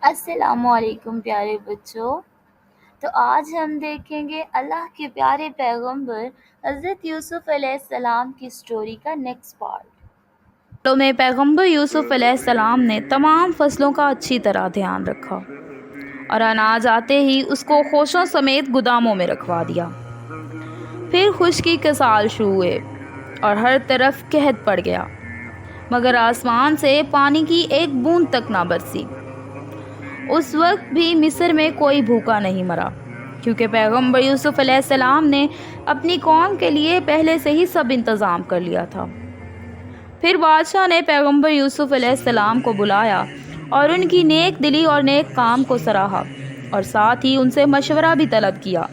السلام علیکم پیارے بچوں. تو آج ہم دیکھیں گے اللہ کے پیارے پیغمبر حضرت یوسف علیہ السلام کی سٹوری کا نیکسٹ پارٹ. تو میں پیغمبر یوسف علیہ السلام نے تمام فصلوں کا اچھی طرح دھیان رکھا اور اناج آتے ہی اس کو خوشوں سمیت گوداموں میں رکھوا دیا. پھر خشکی کے سال شروع ہوئے اور ہر طرف قحط پڑ گیا، مگر آسمان سے پانی کی ایک بوند تک نہ برسی. اس وقت بھی مصر میں کوئی بھوکا نہیں مرا، کیونکہ پیغمبر یوسف علیہ السلام نے اپنی قوم کے لیے پہلے سے ہی سب انتظام کر لیا تھا. پھر بادشاہ نے پیغمبر یوسف علیہ السلام کو بلایا اور ان کی نیک دلی اور نیک کام کو سراہا، اور ساتھ ہی ان سے مشورہ بھی طلب کیا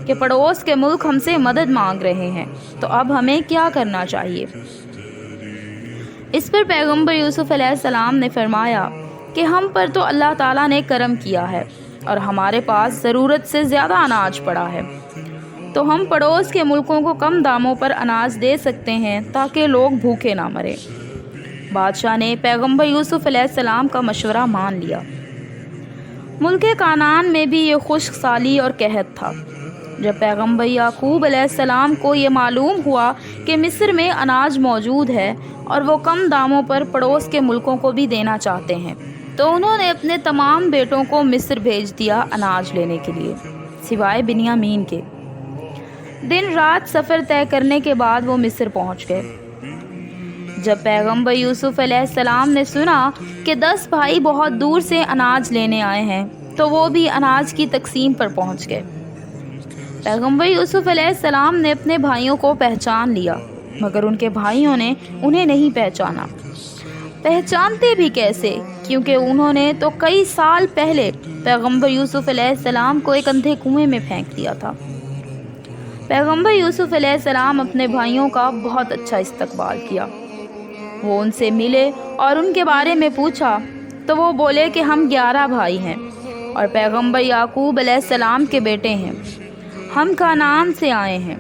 کہ پڑوس کے ملک ہم سے مدد مانگ رہے ہیں، تو اب ہمیں کیا کرنا چاہیے. اس پر پیغمبر یوسف علیہ السلام نے فرمایا کہ ہم پر تو اللہ تعالیٰ نے کرم کیا ہے اور ہمارے پاس ضرورت سے زیادہ اناج پڑا ہے، تو ہم پڑوس کے ملکوں کو کم داموں پر اناج دے سکتے ہیں تاکہ لوگ بھوکے نہ مریں. بادشاہ نے پیغمبر یوسف علیہ السلام کا مشورہ مان لیا. ملک کانعان میں بھی یہ خشک سالی اور قحط تھا. جب پیغمبر یعقوب علیہ السلام کو یہ معلوم ہوا کہ مصر میں اناج موجود ہے اور وہ کم داموں پر پڑوس کے ملکوں کو بھی دینا چاہتے ہیں، تو انہوں نے اپنے تمام بیٹوں کو مصر بھیج دیا اناج لینے کے لیے، سوائے بنیامین کے. دن رات سفر طے کرنے کے بعد وہ مصر پہنچ گئے. جب پیغمبر یوسف علیہ السلام نے سنا کہ 10 بھائی بہت دور سے اناج لینے آئے ہیں، تو وہ بھی اناج کی تقسیم پر پہنچ گئے. پیغمبر یوسف علیہ السلام نے اپنے بھائیوں کو پہچان لیا، مگر ان کے بھائیوں نے انہیں نہیں پہچانا. پہچانتے بھی کیسے، کیونکہ انہوں نے تو کئی سال پہلے پیغمبر یوسف علیہ السلام کو ایک اندھے کنویں میں پھینک دیا تھا. پیغمبر یوسف علیہ السلام اپنے بھائیوں کا بہت اچھا استقبال کیا. وہ ان سے ملے اور ان کے بارے میں پوچھا، تو وہ بولے کہ ہم 11 بھائی ہیں اور پیغمبر یعقوب علیہ السلام کے بیٹے ہیں. ہم کانعان سے آئے ہیں.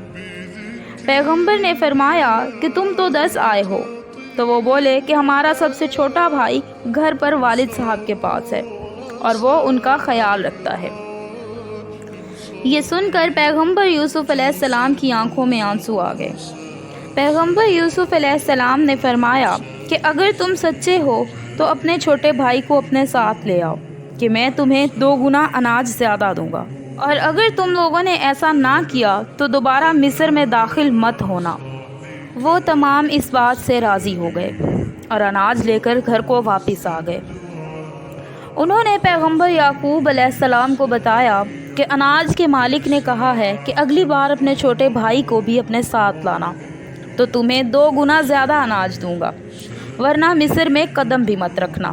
پیغمبر نے فرمایا کہ تم تو 10 آئے ہو. تو وہ بولے کہ ہمارا سب سے چھوٹا بھائی گھر پر والد صاحب کے پاس ہے اور وہ ان کا خیال رکھتا ہے. یہ سن کر پیغمبر یوسف علیہ السلام کی آنکھوں میں آنسو آ گئے. پیغمبر یوسف علیہ السلام نے فرمایا کہ اگر تم سچے ہو تو اپنے چھوٹے بھائی کو اپنے ساتھ لے آؤ کہ میں تمہیں 2 گنا اناج زیادہ دوں گا، اور اگر تم لوگوں نے ایسا نہ کیا تو دوبارہ مصر میں داخل مت ہونا. وہ تمام اس بات سے راضی ہو گئے اور اناج لے کر گھر کو واپس آ گئے. انہوں نے پیغمبر یعقوب علیہ السلام کو بتایا کہ اناج کے مالک نے کہا ہے کہ اگلی بار اپنے چھوٹے بھائی کو بھی اپنے ساتھ لانا، تو تمہیں 2 گنا زیادہ اناج دوں گا، ورنہ مصر میں قدم بھی مت رکھنا.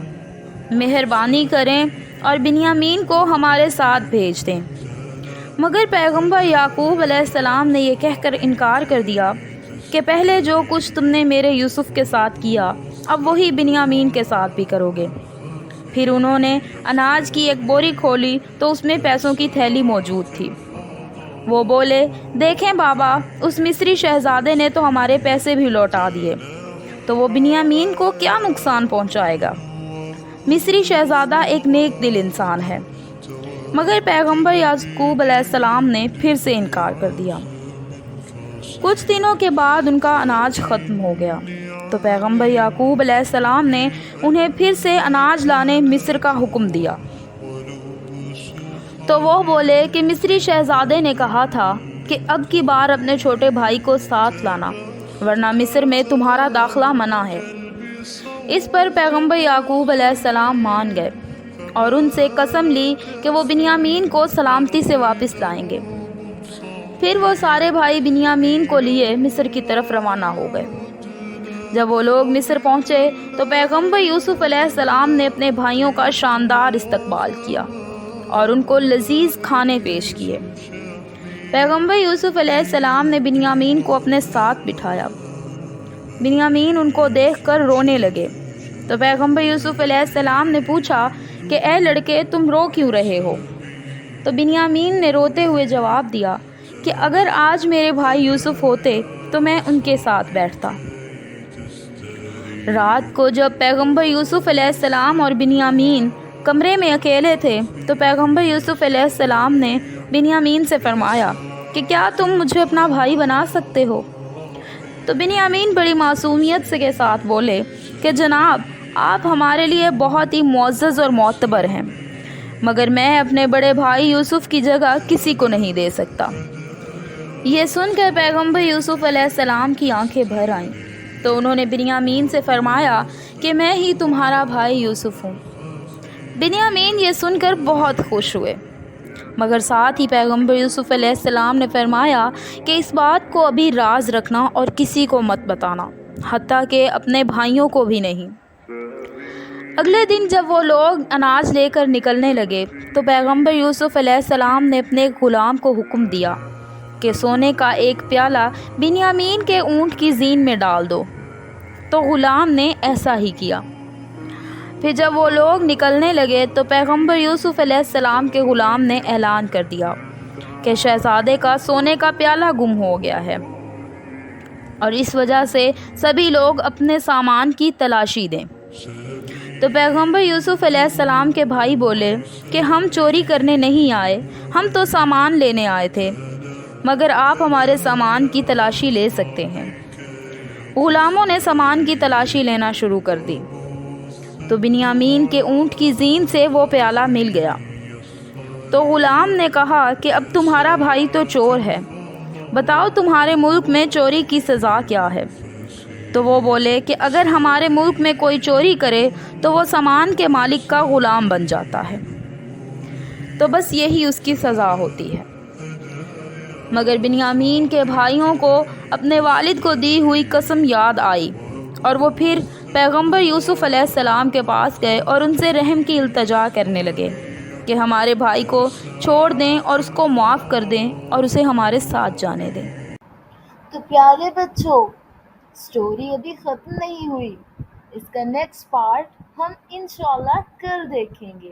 مہربانی کریں اور بنیامین کو ہمارے ساتھ بھیج دیں. مگر پیغمبر یعقوب علیہ السلام نے یہ کہہ کر انکار کر دیا کہ پہلے جو کچھ تم نے میرے یوسف کے ساتھ کیا، اب وہی بنیامین کے ساتھ بھی کرو گے. پھر انہوں نے اناج کی ایک بوری کھولی تو اس میں پیسوں کی تھیلی موجود تھی. وہ بولے، دیکھیں بابا، اس مصری شہزادے نے تو ہمارے پیسے بھی لوٹا دیے، تو وہ بنیامین کو کیا نقصان پہنچائے گا؟ مصری شہزادہ ایک نیک دل انسان ہے. مگر پیغمبر یعقوب علیہ السلام نے پھر سے انکار کر دیا. کچھ دنوں کے بعد ان کا اناج ختم ہو گیا، تو پیغمبر یعقوب علیہ السلام نے انہیں پھر سے اناج لانے مصر کا حکم دیا. تو وہ بولے کہ مصری شہزادے نے کہا تھا کہ اب کی بار اپنے چھوٹے بھائی کو ساتھ لانا، ورنہ مصر میں تمہارا داخلہ منع ہے. اس پر پیغمبر یعقوب علیہ السلام مان گئے اور ان سے قسم لی کہ وہ بنیامین کو سلامتی سے واپس لائیں گے. پھر وہ سارے بھائی بنیامین کو لیے مصر کی طرف روانہ ہو گئے. جب وہ لوگ مصر پہنچے تو پیغمبر یوسف علیہ السلام نے اپنے بھائیوں کا شاندار استقبال کیا اور ان کو لذیذ کھانے پیش کیے. پیغمبر یوسف علیہ السلام نے بنیامین کو اپنے ساتھ بٹھایا. بنیامین ان کو دیکھ کر رونے لگے. تو پیغمبر یوسف علیہ السلام نے پوچھا کہ اے لڑکے، تم رو کیوں رہے ہو؟ تو بنیامین نے روتے ہوئے جواب دیا کہ اگر آج میرے بھائی یوسف ہوتے تو میں ان کے ساتھ بیٹھتا. رات کو جب پیغمبر یوسف علیہ السلام اور بنیامین کمرے میں اکیلے تھے تو پیغمبر یوسف علیہ السلام نے بنیامین سے فرمایا کہ کیا تم مجھے اپنا بھائی بنا سکتے ہو؟ تو بنیامین بڑی معصومیت کے ساتھ بولے کہ جناب، آپ ہمارے لیے بہت ہی معزز اور معتبر ہیں، مگر میں اپنے بڑے بھائی یوسف کی جگہ کسی کو نہیں دے سکتا۔ یہ سن کر پیغمبر یوسف علیہ السلام کی آنکھیں بھر آئیں تو انہوں نے بنیامین سے فرمایا کہ میں ہی تمہارا بھائی یوسف ہوں۔ بنیامین یہ سن کر بہت خوش ہوئے، مگر ساتھ ہی پیغمبر یوسف علیہ السلام نے فرمایا کہ اس بات کو ابھی راز رکھنا اور کسی کو مت بتانا، حتیٰ کہ اپنے بھائیوں کو بھی نہیں۔ اگلے دن جب وہ لوگ اناج لے کر نکلنے لگے تو پیغمبر یوسف علیہ السلام نے اپنے غلام کو حکم دیا کہ سونے کا ایک پیالہ بنیامین کے اونٹ کی زین میں ڈال دو، تو غلام نے ایسا ہی کیا۔ پھر جب وہ لوگ نکلنے لگے تو پیغمبر یوسف علیہ السلام کے غلام نے اعلان کر دیا کہ شہزادے کا سونے کا پیالہ گم ہو گیا ہے، اور اس وجہ سے سبھی لوگ اپنے سامان کی تلاشی دیں۔ تو پیغمبر یوسف علیہ السلام کے بھائی بولے کہ ہم چوری کرنے نہیں آئے، ہم تو سامان لینے آئے تھے، مگر آپ ہمارے سامان کی تلاشی لے سکتے ہیں۔ غلاموں نے سامان کی تلاشی لینا شروع کر دی تو بنیامین کے اونٹ کی زین سے وہ پیالہ مل گیا۔ تو غلام نے کہا کہ اب تمہارا بھائی تو چور ہے، بتاؤ تمہارے ملک میں چوری کی سزا کیا ہے؟ تو وہ بولے کہ اگر ہمارے ملک میں کوئی چوری کرے تو وہ سامان کے مالک کا غلام بن جاتا ہے، تو بس یہی اس کی سزا ہوتی ہے۔ مگر بنیامین کے بھائیوں کو اپنے والد کو دی ہوئی قسم یاد آئی، اور وہ پھر پیغمبر یوسف علیہ السلام کے پاس گئے اور ان سے رحم کی التجا کرنے لگے کہ ہمارے بھائی کو چھوڑ دیں اور اس کو معاف کر دیں اور اسے ہمارے ساتھ جانے دیں۔ تو پیارے بچوں، سٹوری ابھی ختم نہیں ہوئی، اس کا نیکسٹ پارٹ ہم انشاءاللہ کل دیکھیں گے۔